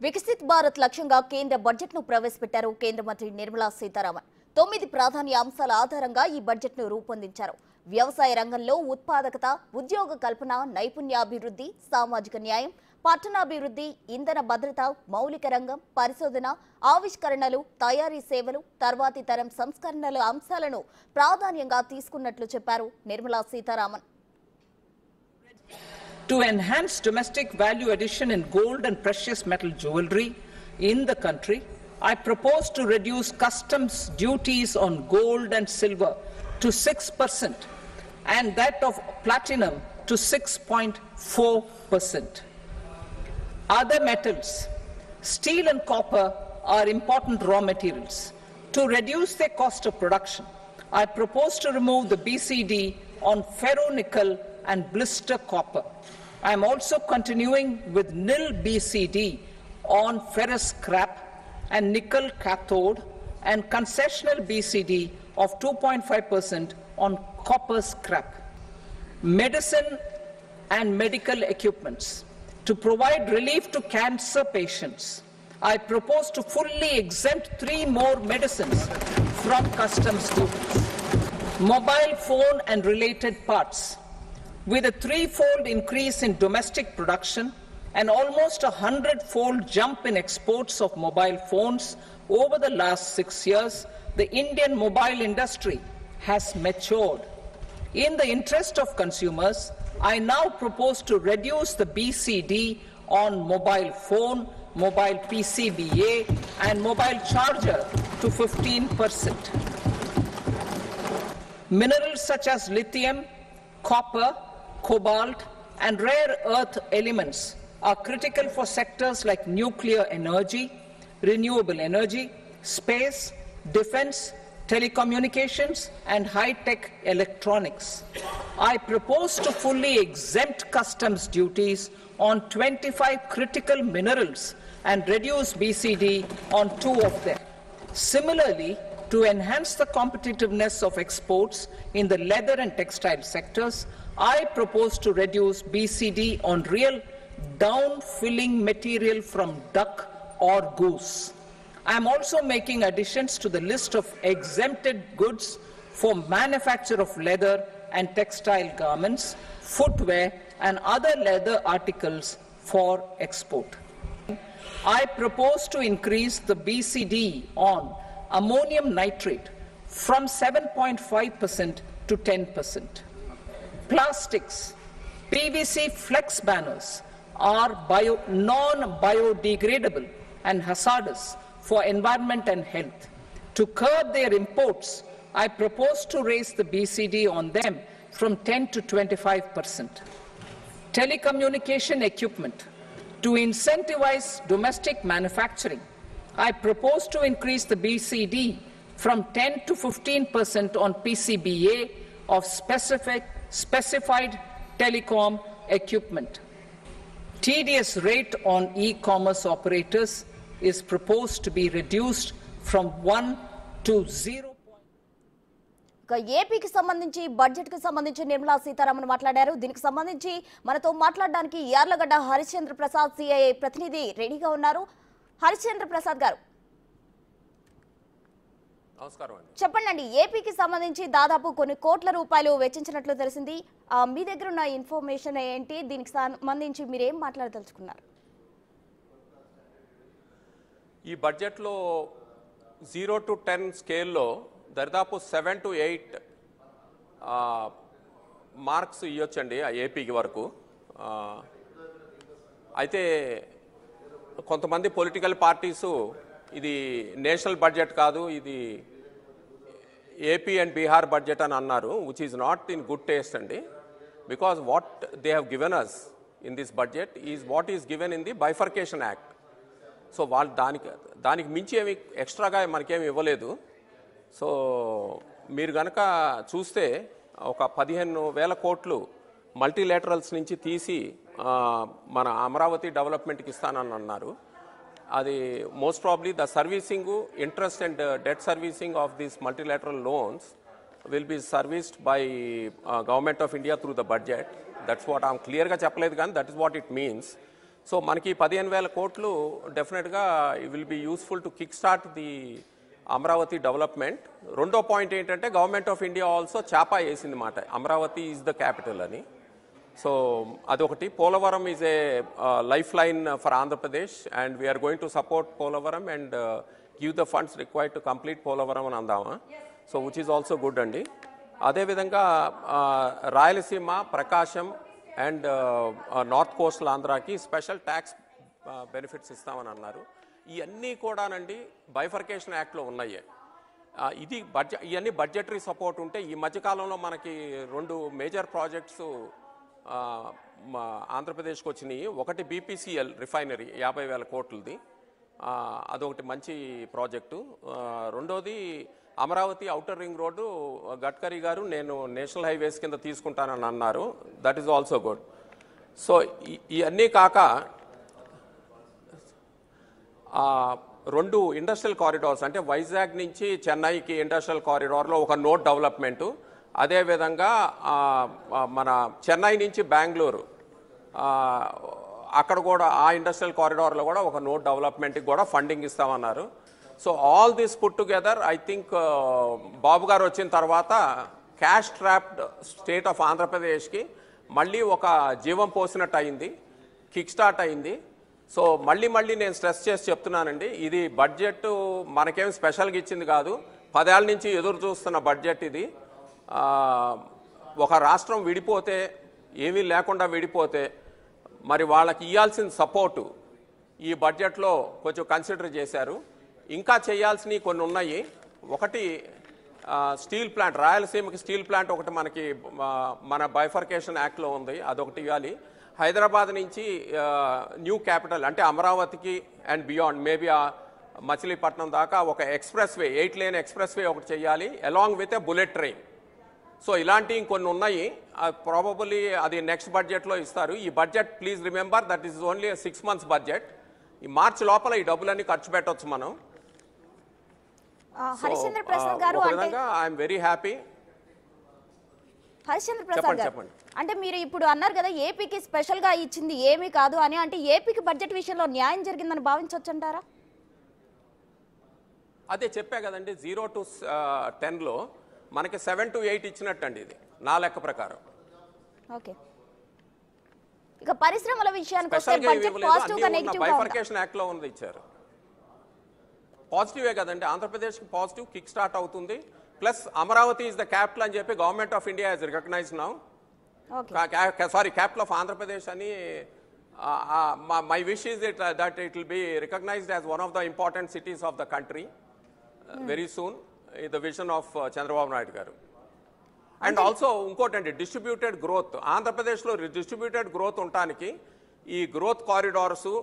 వికసిత్ భారత్ లక్ష్యంగా కేంద్ర బడ్జెట్ను ప్రవేశపెట్టారు కేంద్ర మంత్రి నిర్మలా సీతారామన్. 9 ప్రాధాన్య అంశాల ఆధారంగా ఈ బడ్జెట్ను రూపొందించారు. వ్యవసాయ రంగంలో ఉత్పాదకత, ఉద్యోగ కల్పన, నైపుణ్యాభివృద్ధి, సామాజిక న్యాయం, పట్టణాభివృద్ధి, ఇంధన భద్రత, మౌలిక రంగం, పరిశోధన, ఆవిష్కరణలు, తయారీ సేవలు, తర్వాతి తరం సంస్కరణల అంశాలను ప్రాధాన్యంగా తీసుకున్నట్లు చెప్పారు Nirmala Sitharaman. To enhance domestic value addition in gold and precious metal jewelry in the country, I propose to reduce customs duties on gold and silver to 6% and that of platinum to 6.4%. Other metals, steel and copper, are important raw materials. To reduce their cost of production, I propose to remove the BCD on ferronickel and blister copper. I am also continuing with nil BCD on ferrous scrap and nickel cathode and concessional BCD of 2.5% on copper scrap. Medicine and medical equipments. To provide relief to cancer patients, I propose to fully exempt 3 more medicines from customs duties. Mobile phone and related parts. With a 3-fold increase in domestic production and almost a 100-fold jump in exports of mobile phones over the last 6 years, the Indian mobile industry has matured. In the interest of consumers, I now propose to reduce the BCD on mobile phone, mobile PCBA and mobile charger to 15%. Minerals such as lithium, copper, cobalt and rare earth elements are critical for sectors like nuclear energy, renewable energy, space, defense, telecommunications and high-tech electronics. I propose to fully exempt customs duties on 25 critical minerals and reduce BCD on 2 of them. Similarly, to enhance the competitiveness of exports in the leather and textile sectors, I propose to reduce BCD on real down-filling material from duck or goose. I am also making additions to the list of exempted goods for manufacture of leather and textile garments, footwear and other leather articles for export. I propose to increase the BCD on ammonium nitrate from 7.5% to 10%. Plastics, PVC flex banners are non-biodegradable and hazardous for environment and health. To curb their imports, I propose to raise the BCD on them from 10 to 25%. Telecommunication equipment. To incentivize domestic manufacturing, I propose to increase the BCD from 10 to 15% on PCBA of specified telecom equipment. TDS rate on e-commerce operators is proposed to be reduced from 1 to 0. ఏపీకి సంబంధించి budget కు సంబంధించి నిర్మలా సీతారామన్ మాట్లాడారు. దీనికి సంబంధించి మనతో మాట్లాడడానికి Yarlagadda Harishchandra Prasad CIA ప్రతినిధి రెడీగా ఉన్నారు. హరిశ్చంద్ర ప్రసాద్ గారు నమస్కారం అండి. చెప్పండి, ఏపీకి సంబంధించి దాదాపు కొన్ని కోట్ల రూపాయలు వెచ్చించినట్లు తెలిసింది. మీ దగ్గర ఉన్న ఇన్ఫర్మేషన్ ఏంటి? దీనికి సంబంధించి మీరేం మాట్లాడదలుచుకున్నారు? ఈ బడ్జెట్లో 0 to 10 స్కేల్లో దాదాపు 7 to 8 మార్క్స్ ఇవ్వచ్చండి ఏపీకి వరకు. అయితే కొంతమంది పొలిటికల్ పార్టీసు ఇది నేషనల్ బడ్జెట్ కాదు, ఇది ఏపీ అండ్ బీహార్ బడ్జెట్ అని అన్నారు, which is not in good taste అండి. Because what they have given us in this budget is what is given in the bifurcation act. So వాళ్ళు దానికి మించి ఏమి ఎక్స్ట్రాగా మనకేమి ఇవ్వలేదు. సో మీరు కనుక చూస్తే ఒక 15,000 కోట్లు మల్టీలేటరల్స్ నుంచి తీసి మన అమరావతి డెవలప్మెంట్కి ఇస్తానని అన్నారు. అది most probably the servicing interest and debt servicing of these multilateral loans will be serviced by government of India through the budget. That's what ఆమె క్లియర్గా చెప్పలేదు కానీ that is what it means. So మనకి 15,000 కోట్లు డెఫినెట్గా will be useful to kick start the Amaravati development. రెండో point ఏంటంటే government of India also చాపా వేసింది మాట, అమరావతి ఈజ్ ద క్యాపిటల్ అని. సో అదొకటి. Polavaram is a life line for Andhra Pradesh and we are going to support Polavaram and give the funds required to complete Polavaram అని అందామా. So which is also good అండి. అదేవిధంగా Rayalaseema, Prakasam and north coastal ఆంధ్రాకి special tax benefits ఇస్తామని అన్నారు. ఇవన్నీ కూడానండి బైఫర్కేషన్ యాక్ట్లో ఉన్నాయి. ఇది ఇవన్నీ బడ్జెటరీ సపోర్ట్ ఉంటే ఈ మధ్యకాలంలో మనకి 2 మేజర్ ప్రాజెక్ట్స్ ఆంధ్రప్రదేశ్కి వచ్చినాయి. ఒకటి బీపీసీఎల్ రిఫైనరీ 50,000 కోట్లది, అదొకటి మంచి ప్రాజెక్టు. రెండోది Amaravati outer ring road Gadkari గారు నేను నేషనల్ హైవేస్ కింద తీసుకుంటానని అన్నారు. That is also good. So ఇవన్నీ కాక 2 ఇండస్ట్రియల్ కారిడార్స్ అంటే వైజాగ్ నుంచి చెన్నైకి ఇండస్ట్రియల్ కారిడార్లో ఒక నోడ్ డెవలప్మెంటు, అదేవిధంగా మన చెన్నై నుంచి బెంగళూరు అక్కడ కూడా ఆ ఇండస్ట్రియల్ కారిడార్లో కూడా ఒక నోడ్ డెవలప్మెంట్కి కూడా ఫండింగ్ ఇస్తామన్నారు. So all this put together I think Babu garu వచ్చిన తర్వాత క్యాష్ ట్రాప్డ్ స్టేట్ ఆఫ్ ఆంధ్రప్రదేశ్కి మళ్ళీ ఒక జీవం పోసినట్టు అయింది, కిక్ స్టార్ట్ అయింది. సో మళ్ళీ నేను స్ట్రెస్ చేసి చెప్తున్నానండి, ఇది బడ్జెట్ మనకేం స్పెషల్గా ఇచ్చింది కాదు, 10 ఏళ్ళ నుంచి ఎదురు చూస్తున్న బడ్జెట్ ఇది. ఒక రాష్ట్రం విడిపోతే, ఏమీ లేకుండా విడిపోతే మరి వాళ్ళకి ఇవ్వాల్సిన సపోర్టు ఈ బడ్జెట్లో కొంచెం కన్సిడర్ చేశారు. ఇంకా చేయాల్సినవి కొన్ని ఉన్నాయి. ఒకటి స్టీల్ ప్లాంట్, రాయలసీమకి స్టీల్ ప్లాంట్ ఒకటి మనకి మన బైఫర్కేషన్ యాక్ట్లో ఉంది, అదొకటి ఇవ్వాలి. హైదరాబాద్ నుంచి న్యూ క్యాపిటల్ అంటే అమరావతికి అండ్ బియాండ్ మేబీ మచిలీపట్నం దాకా ఒక express way, 8 lane express way ఒకటి చేయాలి along with a bullet train. So ఇలాంటివి ఇంకొన్ని ఉన్నాయి, ప్రాబబుల్లీ అది నెక్స్ట్ బడ్జెట్లో ఇస్తారు. ఈ budget please remember that is only 6 months budget. ఈ మార్చి లోపల ఈ డబ్బులన్నీ ఖర్చు పెట్టవచ్చు మనం. హరిశ్చంద్ర ప్రసాద్ గారు, I'm very happy. Harishchandra Prasad గారు, అంటే మీరు ఇప్పుడు అన్నారు కదా ఏపీకి స్పెషల్ గా ఇచ్చింది ఏమీ కాదు అని, అంటే ఏపీకి బడ్జెట్ విషయంలో న్యాయం జరిగిందని భావించవచ్చు అంటారా? అదే చెప్పా కదండి, 0 to 10లో మనకి 7 to 8 ఇచ్చినట్టు అండి ఇది నా లెక్క ప్రకారం. ఓకే, ఇక పరిశ్రమల విషయానికి వస్తే బడ్జెట్ పాజిటివ్ గా నెగటివ్ గా బైఫర్కేషన్ యాక్ట్ లో ఉంది ఇచ్చారు. పాజిటివే కదండి, ఆంధ్రప్రదేశ్కి పాజిటివ్ కిక్ స్టార్ట్ అవుతుంది. Plus Amaravati is the capital అని చెప్పి government of India has recognise now. Sorry, capital of Andhra Pradesh అని. My wish is that it will be recognised as one of the important cities of the country very soon, the vision of Chandrababu Naidu garu. And also ఇంకోటండి, distributed growth. ఆంధ్రప్రదేశ్లో distributed growth ఉండటానికి ఈ growth కారిడార్సు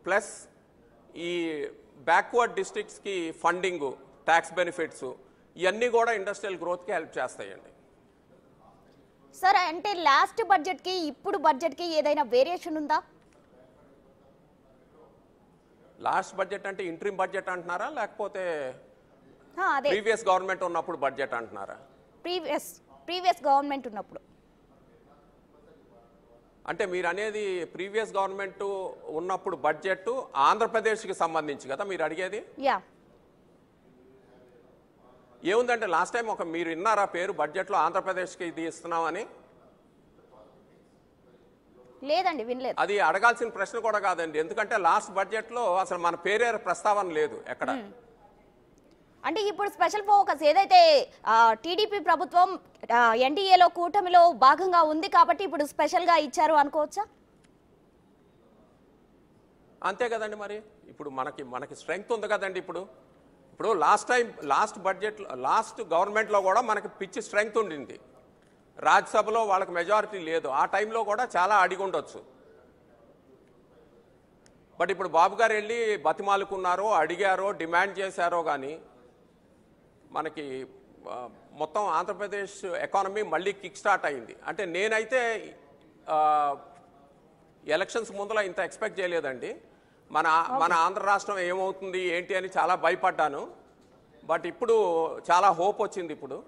plus ఈ backward డిస్ట్రిక్ట్స్కి funding, tax benefits, ఇవన్నీ కూడా industrial గ్రోత్కి help చేస్తాయండి. Sir, అంటే last బడ్జెట్కి ఇప్పుడు బడ్జెట్కి ఏదైనా వేరియేషన్ ఉందా? లాస్ట్ బడ్జెట్ అంటే ఇంట్రీమ్ బడ్జెట్ అంటున్నారా, లేకపోతే ప్రీవియస్ గవర్నమెంట్ ఉన్నప్పుడు బడ్జెట్ అంటున్నారా? ప్రీవియస్ గవర్నమెంట్ ఉన్నప్పుడు. అంటే మీరు అనేది ప్రీవియస్ గవర్నమెంట్ ఉన్నప్పుడు బడ్జెట్ ఆంధ్రప్రదేశ్కి సంబంధించి కదా మీరు అడిగేది? యా. ఏముందంటే లాస్ట్ టైం మీరు విన్నారా పేరు బడ్జెట్లో ఆంధ్రప్రదేశ్కి ఇది ఇస్తున్నామని? లేదండి, వినలేదు. అది అడగాల్సిన ప్రశ్న కూడా కాదండి, ఎందుకంటే లాస్ట్ బడ్జెట్లో అసలు మన పేరే ప్రస్తావన లేదు ఎక్కడ. అంటే ఇప్పుడు స్పెషల్ ఫోకస్ ఏదైతే టీడీపీ ప్రభుత్వం ఎన్డీఏలో కూటమిలో భాగంగా ఉంది కాబట్టి ఇప్పుడు స్పెషల్గా ఇచ్చారు అనుకోవచ్చా? అంతే కదండి, మరి ఇప్పుడు మనకి స్ట్రెంగ్త్ ఉంది కదండి. ఇప్పుడు లాస్ట్ బడ్జెట్ లాస్ట్ గవర్నమెంట్లో కూడా మనకి పిచ్చి స్ట్రెంగ్త్ ఉండింది. రాజ్యసభలో వాళ్ళకి మెజారిటీ లేదు, ఆ టైంలో కూడా చాలా అడిగి ఉండొచ్చు. బట్ ఇప్పుడు బాబు గారు వెళ్ళి బతిమాలుకున్నారో, అడిగారో, డిమాండ్ చేశారో కానీ మనకి మొత్తం ఆంధ్రప్రదేశ్ ఎకానమీ మళ్ళీ కిక్ స్టార్ట్ అయింది. అంటే నేనైతే ఎలక్షన్స్ ముందులో ఇంత ఎక్స్పెక్ట్ చేయలేదండి. మన ఆంధ్ర రాష్ట్రం ఏమవుతుంది ఏంటి అని చాలా భయపడ్డాను. బట్ ఇప్పుడు చాలా హోప్ వచ్చింది. ఇప్పుడు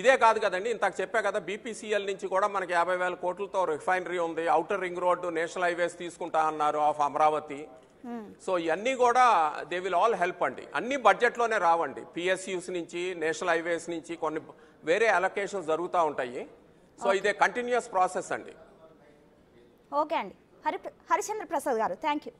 ఇదే కాదు కదండి, ఇంతకు చెప్పా కదా, బీపీసీఎల్ నుంచి కూడా మనకి 50,000 కోట్లతో రిఫైనరీ ఉంది, outer ring road, national highways తీసుకుంటా అన్నారు ఆఫ్ అమరావతి. సో ఇవన్నీ కూడా దే విల్ ఆల్ హెల్ప్ అండి. అన్ని బడ్జెట్లోనే రావండి, పిఎస్యూస్ నుంచి, నేషనల్ హైవేస్ నుంచి కొన్ని వేరే అలొకేషన్స్ జరుగుతూ ఉంటాయి. సో ఇదే కంటిన్యూస్ ప్రాసెస్ అండి. ఓకే అండి. హరిచంద్ర ప్రసాద్ గారు, థ్యాంక్ యూ.